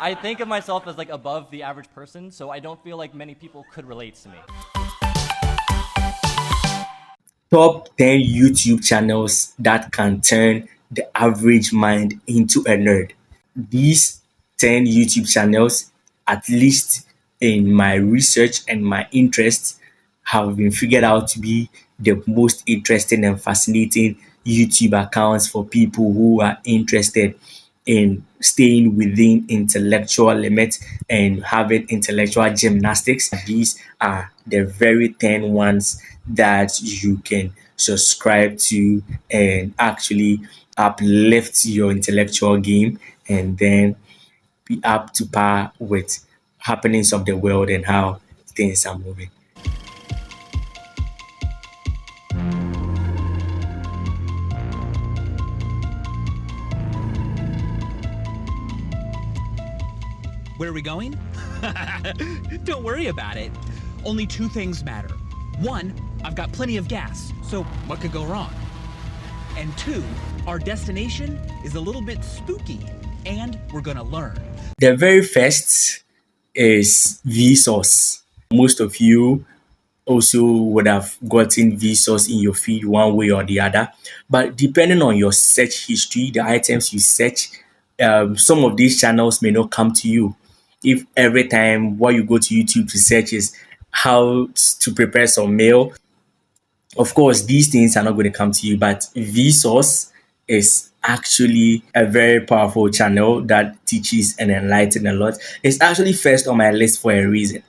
I think of myself as like above the average person, so I don't feel like many people could relate to me. Top 10 YouTube channels that can turn the average mind into a nerd. These 10 YouTube channels, at least in my research and my interests, have been figured out to be the most interesting and fascinating YouTube accounts for people who are interested in staying within intellectual limits and having intellectual gymnastics. These are the very 10 ones that you can subscribe to and actually uplift your intellectual game and then be up to par with happenings of the world and how things are moving. Where are we going? Don't worry about it. Only two things matter. One, I've got plenty of gas, so what could go wrong? And two, our destination is a little bit spooky, and we're gonna learn. The very first is Vsauce. Most of you also would have gotten Vsauce in your feed one way or the other. But depending on your search history, the items you search, some of these channels may not come to you. If every time what you go to YouTube to search is how to prepare some meal, of course, these things are not going to come to you, but Vsauce is actually a very powerful channel that teaches and enlightens a lot. It's actually first on my list for a reason.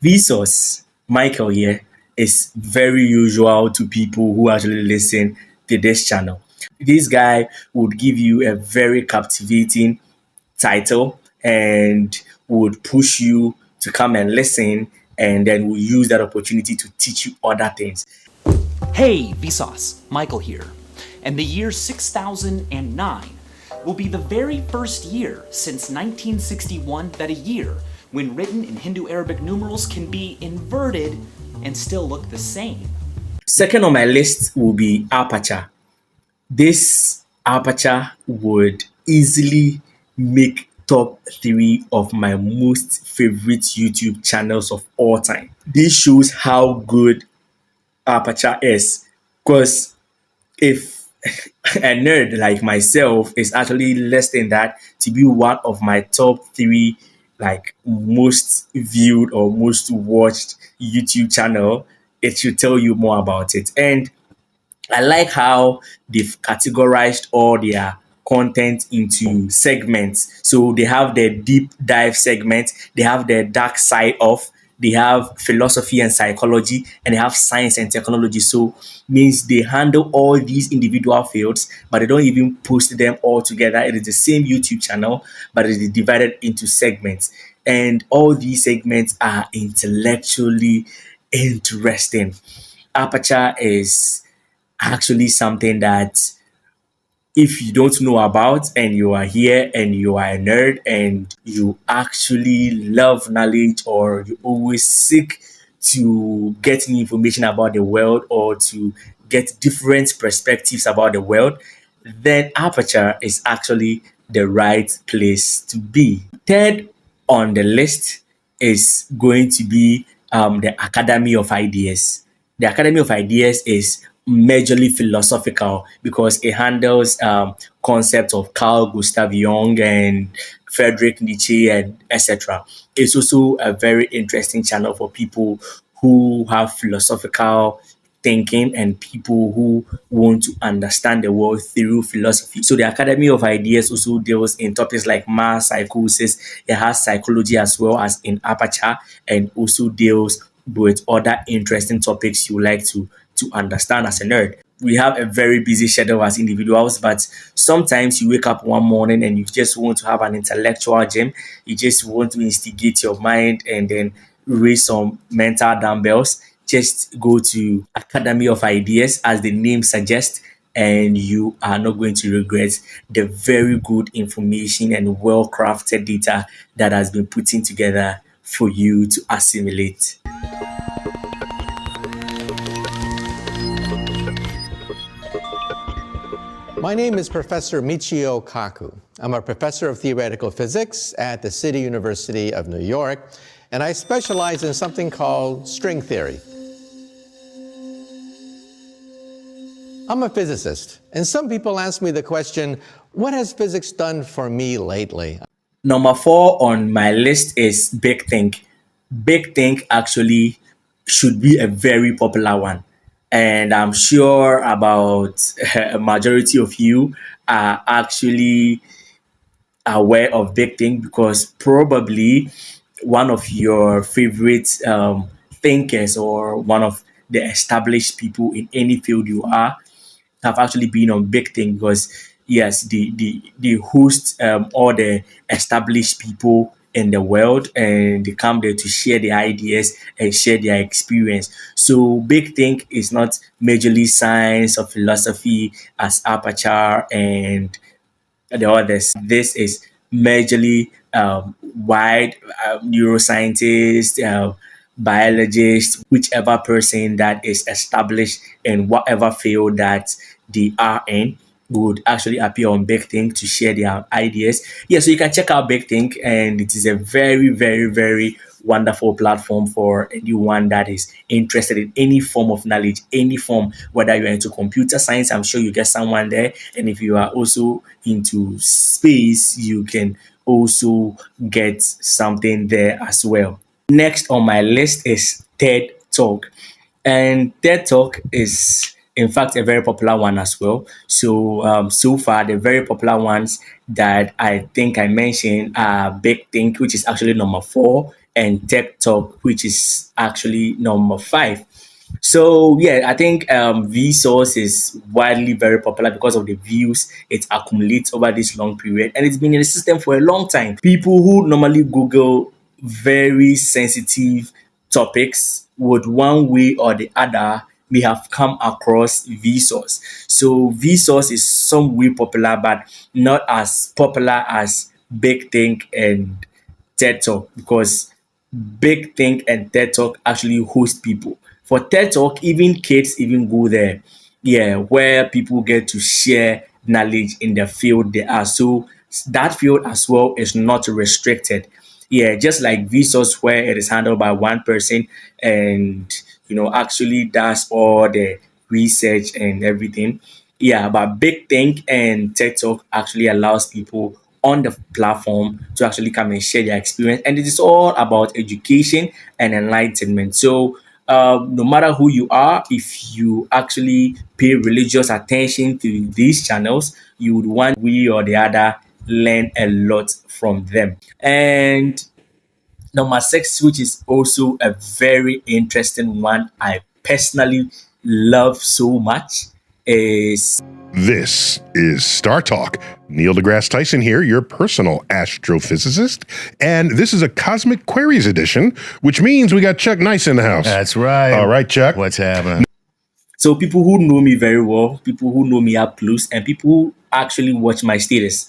Vsauce, Michael here, is very usual to people who actually listen to this channel. This guy would give you a very captivating title and would push you to come and listen and then will use that opportunity to teach you other things. Hey, Vsauce, Michael here. And the year 6009 will be the very first year since 1961 that a year, when written in Hindu-Arabic numerals, can be inverted and still look the same. Second on my list will be Aperture. This Aperture would easily make top 3 of my most favorite YouTube channels of all time. This shows how good Aperture is, because if a nerd like myself is actually less than that to be one of my top 3 like most viewed or most watched YouTube channel, it should tell you more about it. And I like how they've categorized all their content into segments. So they have the deep dive segment, they have the dark side of, they have philosophy and psychology, and they have science and technology. So means they handle all these individual fields, but they don't even post them all together. It is the same YouTube channel, but it is divided into segments. And all these segments are intellectually interesting. Aperture is actually something that if you don't know about and you are here and you are a nerd and you actually love knowledge or you always seek to get new information about the world or to get different perspectives about the world, then Aperture is actually the right place to be. Third on the list is going to be the Academy of Ideas. The Academy of Ideas is majorly philosophical because it handles concepts of Carl Gustav Jung and Friedrich Nietzsche and etc. It's also a very interesting channel for people who have philosophical thinking and people who want to understand the world through philosophy. So the Academy of Ideas also deals in topics like mass psychosis. It has psychology as well as in Aperture, and also deals with other interesting topics you like to understand as a nerd. We have a very busy schedule as individuals, but sometimes you wake up one morning and you just want to have an intellectual gym. You just want to instigate your mind and then raise some mental dumbbells. Just go to Academy of Ideas, as the name suggests, and you are not going to regret the very good information and well-crafted data that has been put in together for you to assimilate. My name is Professor Michio Kaku. I'm a professor of theoretical physics at the City University of New York, and I specialize in something called string theory. I'm a physicist, and some people ask me the question, what has physics done for me lately? Number 4 on my list is Big Think. Big Think actually should be a very popular one. And I'm sure about a majority of you are actually aware of Big Think because probably one of your favorite thinkers or one of the established people in any field you are have actually been on Big Thing because yes, they host all the established people in the world and they come there to share their ideas and share their experience. So Big Think is not majorly science or philosophy as Aperture and the others. This is majorly wide neuroscientist, biologist, whichever person that is established in whatever field that they are in would actually appear on Big Think to share their ideas. Yeah, so you can check out Big Think, and it is a very, very, very wonderful platform for anyone that is interested in any form of knowledge, any form, whether you're into computer science, I'm sure you get someone there. And if you are also into space, you can also get something there as well. Next on my list is TED Talk. And TED Talk is, in fact, a very popular one as well. So, so far, the very popular ones that I think I mentioned are Big Think, which is actually number 4, and TED Talk, which is actually number 5. So yeah, I think Vsauce is widely very popular because of the views it accumulates over this long period, and it's been in the system for a long time. People who normally Google very sensitive topics would one way or the other may have come across Vsauce. So Vsauce is some way popular, but not as popular as Big Think and TED Talk because Big Think and TED Talk actually host people. For TED Talk, even kids even go there. Yeah, where people get to share knowledge in the field they are. So that field as well is not restricted. Yeah, just like Vsauce where it is handled by one person and actually does all the research and everything. Yeah, but Big Think and TED Talk actually allows people on the platform to actually come and share their experience. And it is all about education and enlightenment. So, no matter who you are, if you actually pay religious attention to these channels, you would one way or the other learn a lot from them. And number 6, which is also a very interesting one, I personally love so much, is This is Star Talk. Neil deGrasse Tyson here, your personal astrophysicist. And this is a Cosmic Queries edition, which means we got Chuck Nice in the house. That's right. All right, Chuck. What's happening? So people who know me very well, people who know me up close, and people who actually watch my status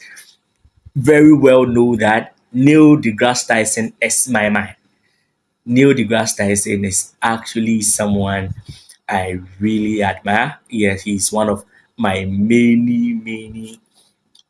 very well know that Neil deGrasse Tyson is my man. Neil deGrasse Tyson is actually someone I really admire. Yes, he's one of my many, many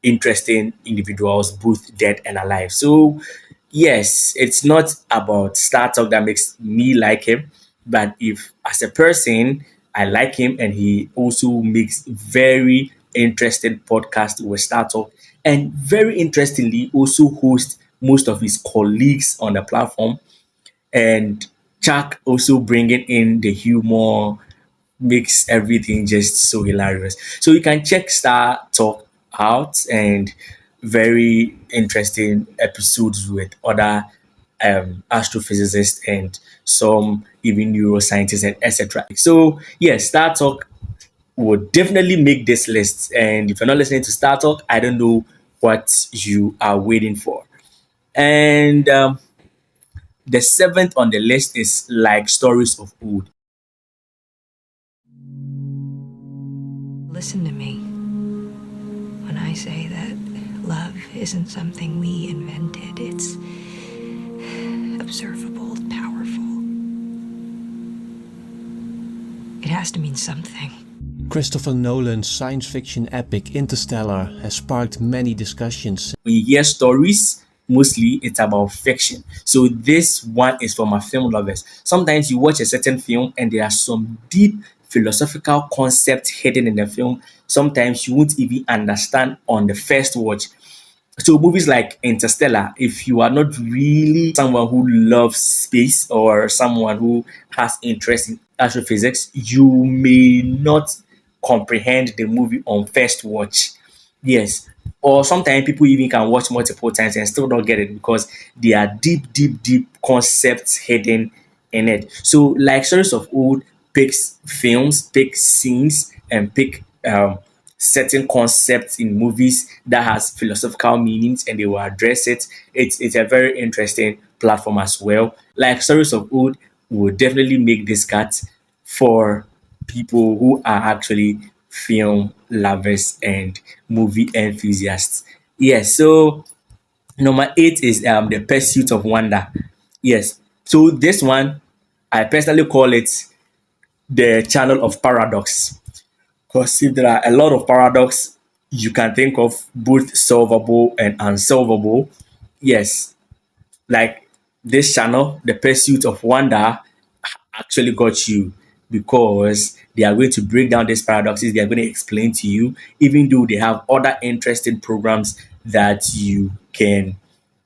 interesting individuals, both dead and alive. So, yes, it's not about startup that makes me like him, but if as a person, I like him and he also makes very interesting podcast with startup and very interestingly also hosts most of his colleagues on the platform and Chuck also bringing in the humor makes everything just so hilarious. So you can check Star Talk out and very interesting episodes with other astrophysicists and some even neuroscientists and etc. So yes, Star Talk would definitely make this list. And if you're not listening to Star Talk, I don't know what you are waiting for. And the 7th on the list is like stories of old. Listen to me when I say that love isn't something we invented. It's observable, powerful. It has to mean something. Christopher Nolan's science fiction epic Interstellar has sparked many discussions. When you hear stories, mostly it's about fiction. So this one is for my film lovers. Sometimes you watch a certain film and there are some deep philosophical concepts hidden in the film. Sometimes you won't even understand on the first watch. So movies like Interstellar, if you are not really someone who loves space or someone who has interest in astrophysics, you may not comprehend the movie on first watch. Yes. Or sometimes people even can watch multiple times and still not get it because there are deep, deep, deep concepts hidden in it. So, like Stories of Old picks films, picks scenes, and pick certain concepts in movies that has philosophical meanings and they will address it. It's a very interesting platform as well. Like Stories of Old will definitely make this cut for people who are actually film lovers and movie enthusiasts. Yes, so number 8 is the pursuit of wonder. Yes, so this one I personally call it the channel of paradox. Because if there are a lot of paradox you can think of, both solvable and unsolvable, yes, like this channel, the pursuit of wonder, actually got you because they are going to break down these paradoxes. They are going to explain to you, even though they have other interesting programs that you can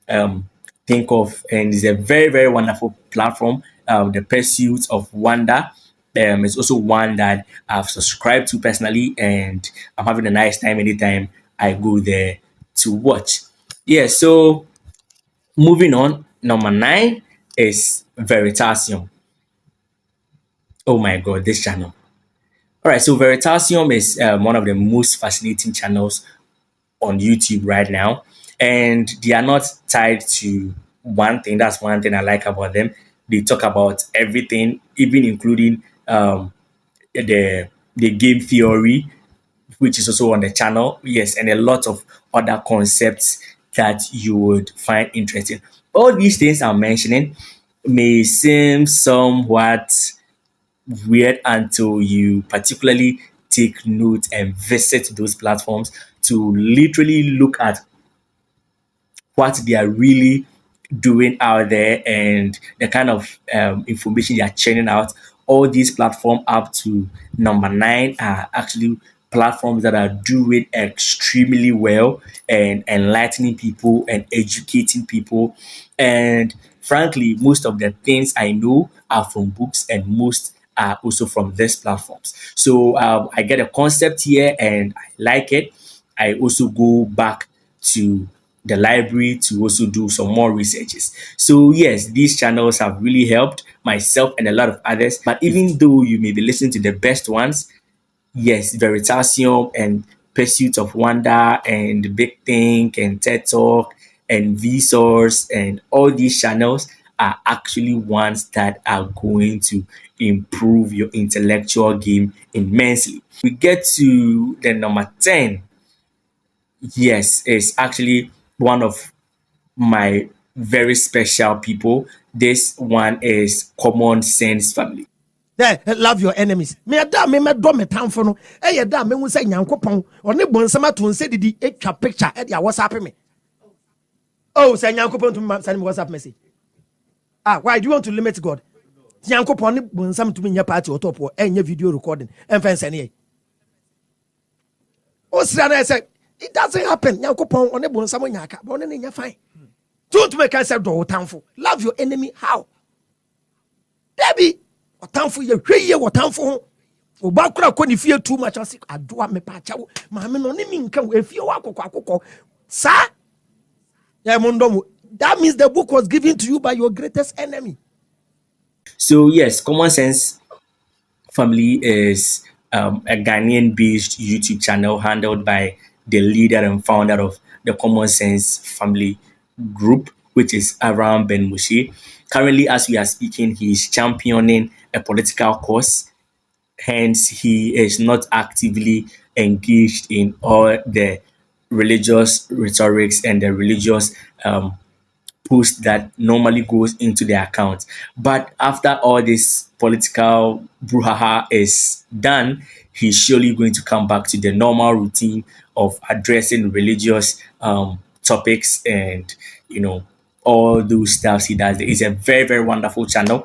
think of. And it's a very, very wonderful platform. The Pursuit of Wonder is also one that I've subscribed to personally, and I'm having a nice time anytime I go there to watch. Yeah, so moving on, number 9 is Veritasium. Oh my god, this channel. All right, so Veritasium is one of the most fascinating channels on YouTube right now, and they are not tied to one thing. That's one thing I like about them. They talk about everything, even including the game theory, which is also on the channel. Yes, and a lot of other concepts that you would find interesting. All these things I'm mentioning may seem somewhat weird until you particularly take note and visit those platforms to literally look at what they are really doing out there and the kind of information they are churning out. All these platforms up to number 9 are actually platforms that are doing extremely well and enlightening people and educating people. And frankly, most of the things I know are from books and most are also from these platforms. So I get a concept here and I like it. I also go back to the library to also do some more researches. So yes, these channels have really helped myself and a lot of others. But even though you may be listening to the best ones, yes, Veritasium and Pursuit of Wonder and Big Think and TED Talk and Vsauce and all these channels are actually ones that are going to improve your intellectual game immensely. We get to the number 10. Yes, it's actually one of my very special people. This one is Common Sense Family. Love your enemies. Me da me do me tamfo no. E da me hu say Nyankopon one bonsam ato nse didi etwa picture e dia WhatsApp me. Oh, say Nyankopon to send me WhatsApp message. Why do you want to limit God? Nyankopon ne bonsam to me nya party o top enye video recording. Emfa send ye. O sira na say it doesn't happen. Nyankopon one bonsam nyaka, but one nya fine. Don't make us say do tamfo. Love your enemy how? Debbie Otamfo ye hweye wotamfo ho oba kura ko ni fie too much ase adoa me pa chawo maame no ne mi nka efie wa akokọ sa ya mondomo. That means the book was given to you by your greatest enemy. So yes, Common Sense Family is a Ghanaian-based YouTube channel handled by the leader and founder of the Common Sense Family group, which is Aram Ben Moshe. Currently, as we are speaking, he is championing a political cause. Hence, he is not actively engaged in all the religious rhetorics and the religious post that normally goes into their account. But after all this political brouhaha is done, he's surely going to come back to the normal routine of addressing religious topics and, all those stuff he does. It's a very, very wonderful channel.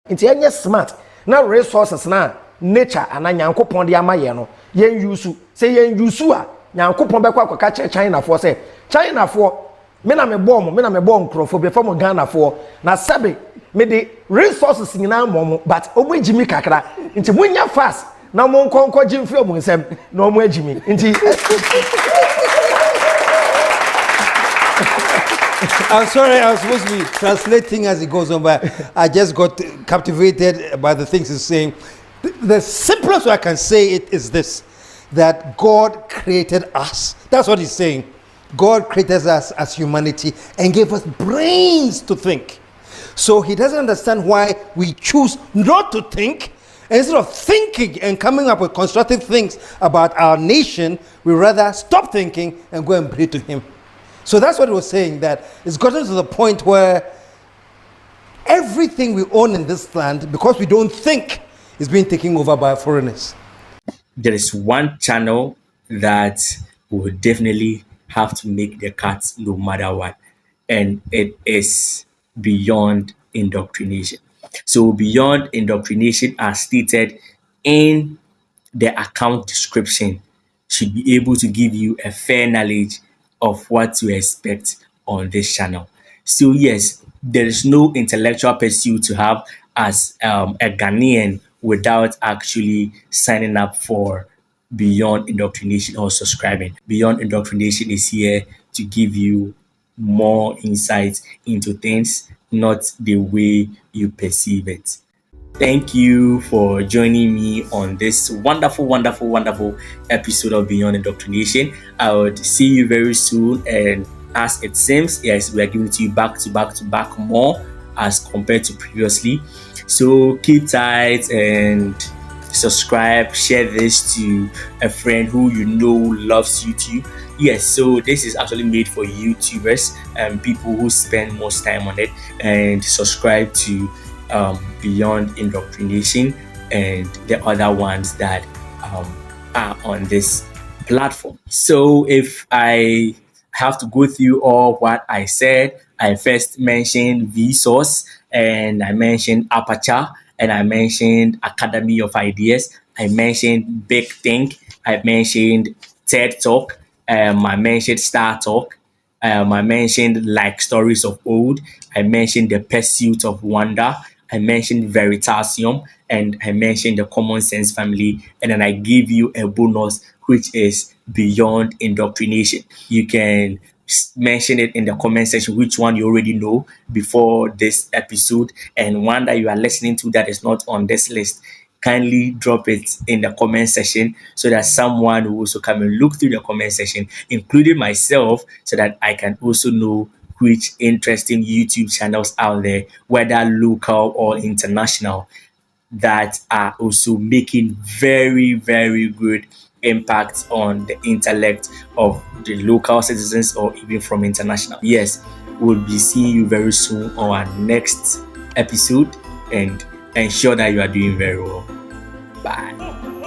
Nti yenye smart na resources na nature ana nyankopon de amaye no yen use say yen use a nyankopon be kwa kwaka China for say China for me na me bom nkrofo be from Ghana for na sabe me the resources nyina mom but omo ejimi kakra nti munya fast na mo nkonko jimfi omo nsem na omo ejimi nti I'm sorry, I was supposed to be translating as it goes on, but I just got captivated by the things he's saying. The simplest way I can say it is this, that God created us. That's what he's saying. God created us as humanity and gave us brains to think. So he doesn't understand why we choose not to think. Instead of thinking and coming up with constructive things about our nation, we rather stop thinking and go and pray to him. So that's what he was saying, that it's gotten to the point where everything we own in this land, because we don't think, is being taken over by foreigners. There is one channel that will definitely have to make the cut no matter what, and it is Beyond Indoctrination. So Beyond Indoctrination, as stated in the account description, should be able to give you a fair knowledge of what to expect on this channel. So yes, there is no intellectual pursuit to have as a Ghanaian without actually signing up for Beyond Indoctrination or subscribing. Beyond Indoctrination is here to give you more insights into things, not the way you perceive it. Thank you for joining me on this wonderful, wonderful, wonderful episode of Beyond Indoctrination. I would see you very soon. And as it seems, yes, we are giving it to you back to back to back more as compared to previously. So keep tight and subscribe, share this to a friend who you know loves YouTube. Yes, so this is actually made for YouTubers and people who spend most time on it. And subscribe to Beyond Indoctrination and the other ones that are on this platform. So if I have to go through all what I said, I first mentioned Vsauce, and I mentioned Aperture, and I mentioned Academy of Ideas, I mentioned Big Think, I mentioned TED Talk, I mentioned Star Talk, I mentioned Like Stories of Old, I mentioned The Pursuit of Wonder, I mentioned Veritasium, and I mentioned the Common Sense Family, and then I give you a bonus, which is Beyond Indoctrination. You can mention it in the comment section which one you already know before this episode, and one that you are listening to that is not on this list, kindly drop it in the comment section so that someone will also come and look through the comment section, including myself, so that I can also know which interesting YouTube channels out there, whether local or international, that are also making very, very good impact on the intellect of the local citizens or even from international. Yes, we'll be seeing you very soon on our next episode, and ensure that you are doing very well. Bye.